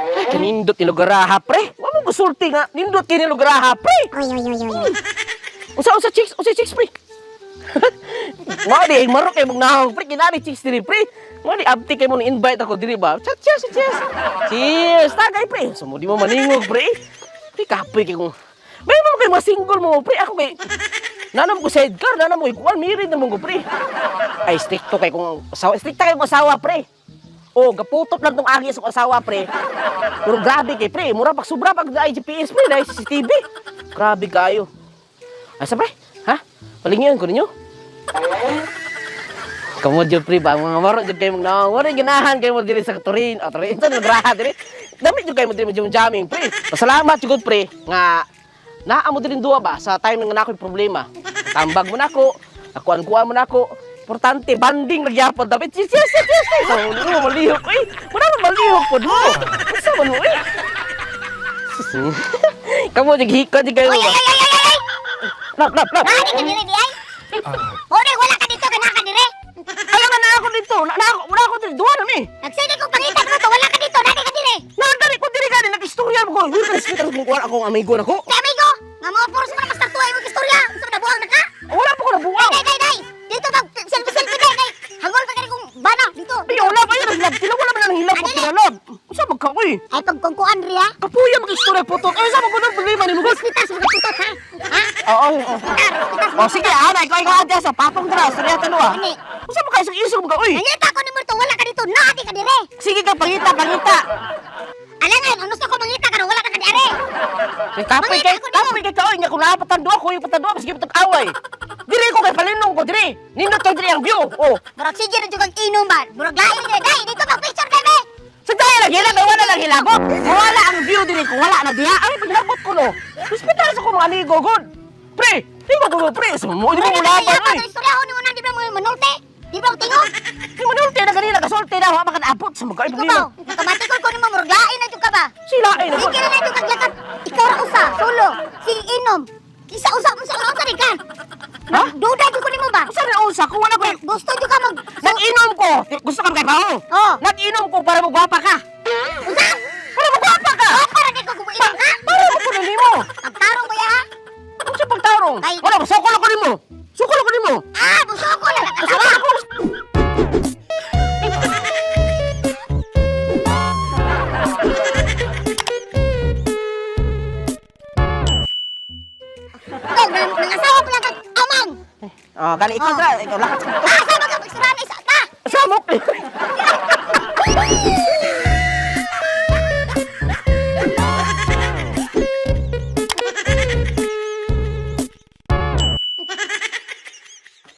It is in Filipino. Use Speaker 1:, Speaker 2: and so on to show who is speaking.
Speaker 1: Ay, kanindot ni lugaraha, pre. Wa mo gusulti nga. Nindot kini lugaraha, pre. Usa chicks, pre. Mga di, marok kayo magnahong, pre. Kinari chicks diri, pre. Mga di, abti kayo mo ni-invite ako diri ba? Cheers. Cheers, tagay, pre. So, mo di mo maningog, pre. Pre, kapoy kayo kung... May mo kayo mga single mo, pre. Ako kay... Nanam ko sidecar, nanam ko ikuan, mirid naman ko, pre. Ay, stricto kayo kung asawa. Stricta kayo kung asawa, pre. Oh, gaputot lang tong agi sa asawa, pre. Pero grabe kay, pre. Mura pag sobra pag GPS, pre. Dahil CCTV. Grabe kayo. Ay, sa pre? Ha? Palingyan ko ninyo? Kamu dyan, pre, ba? Mga marot dyan kayo magnawang. Waray ganahan kayo mo diri sa Turin. O, Turin. Ito, nagraha diri. Damit dyan kayo mo diri jamming, pre. Pasalamat, sigod, pre. Nga, naa mo din duwa ba? Sa time nga na ako'y problema. Tambag mo na ako. Akuan-kuan mo na ako. Importante, banding nagyapon. Dapat, yes. So, hindi mo malihok, eh. Wala mo malihok po, mo. Basta mo, eh. Kamu, hikot, kayo. Lap.
Speaker 2: Nani ka dire di ay? Ore wala ka dito kana ka dire.
Speaker 1: Ayaw na ako dito. Wala ako dito. Duwa na, eh.
Speaker 2: Nagsige ko pangita ko to wala ka dito nani ka dire.
Speaker 1: Nagdari ko diri gani nag-istorya mo ko. Will ka speaker kung kuan akong amigo nako.
Speaker 2: Sa amigo, nga mo puros mo na mas tatuay mo istorya. Sa nabuang na ka.
Speaker 1: Wala pa ko nabuang.
Speaker 2: Dai. Dito pag selfie dai. Hangol pa kani kung bana dito.
Speaker 1: Ay, wala pa yun. Tila wala man ang hilap ko tinalab. Sa magkakoy.
Speaker 2: Ay pagkungkuan ri ha.
Speaker 1: Kapuya mag-istorya putot. Ay, sa magkunang problema ni mo.
Speaker 2: Hospital sa putot ha. Ha?
Speaker 1: Oo. O sige, ana, ikaw adya sa papang dra. Storya tanong.
Speaker 2: Ani.
Speaker 1: Sa mo kayo isog mo ka, uy.
Speaker 2: Nangita ko ni mo to wala ka dito nani ka dire.
Speaker 1: Sige ka, pangita.
Speaker 2: Alangan, ano sa ko mangita ka wala ka dire.
Speaker 1: Kapoy kay ka, uy. Nga kung napatandua ko, yung patandua, maski patag away. Diri ko kay palinong ko, diri. Nindot kay diri ang view. Oh.
Speaker 2: Murag sige na jud kang inom ba. Murag lain dire dai dito pag picture kay me.
Speaker 1: Sa tayo lang hilag, wala lang hilagot. Wala ang view diri kung wala na diha. Ay, paglabot ko no. Hospital sa ko mga ligo, good. Pre, di ba ko pre? Di mo laban, uy.
Speaker 2: Istorya ko ni mo nang di ba mo manulte? Di ba tingo?
Speaker 1: Di mo nulti na ganila, kasulti na, wala ka naabot sa mga
Speaker 2: Ikaw
Speaker 1: problema.
Speaker 2: ba? Nakamatikol ko ni mo murag lain na jud ka ba?
Speaker 1: Sila ay na.
Speaker 2: Sige na jud kaglakad. Ikaw ra usa, solo. Si inom. Isa usa mo sa usa rin ka.
Speaker 1: Ha?
Speaker 2: Duda jud ko nimo ba?
Speaker 1: Saan na usa? Kung wala ko,
Speaker 2: Gusto jud ka mag
Speaker 1: nag-inom ko. Gusto ka kay Pao?
Speaker 2: Oh.
Speaker 1: Nag-inom ko para magwapa ka.
Speaker 2: Usa?
Speaker 1: Para magwapa ka.
Speaker 2: Oh, para di ko kumuinom ka?
Speaker 1: Para magpunali mo.
Speaker 2: Pagtarong ba ya ha?
Speaker 1: Ano sa pagtarong?
Speaker 2: Ay.
Speaker 1: Wala, sukol ako nimo. Sukol ako nimo.
Speaker 2: Ah, buso ko lang ka
Speaker 1: Sukol
Speaker 2: ba?
Speaker 1: ako.
Speaker 2: Nangasawa pala ka amang.
Speaker 1: Oh, kali ikaw dra, ikaw lakas.
Speaker 2: Asa ba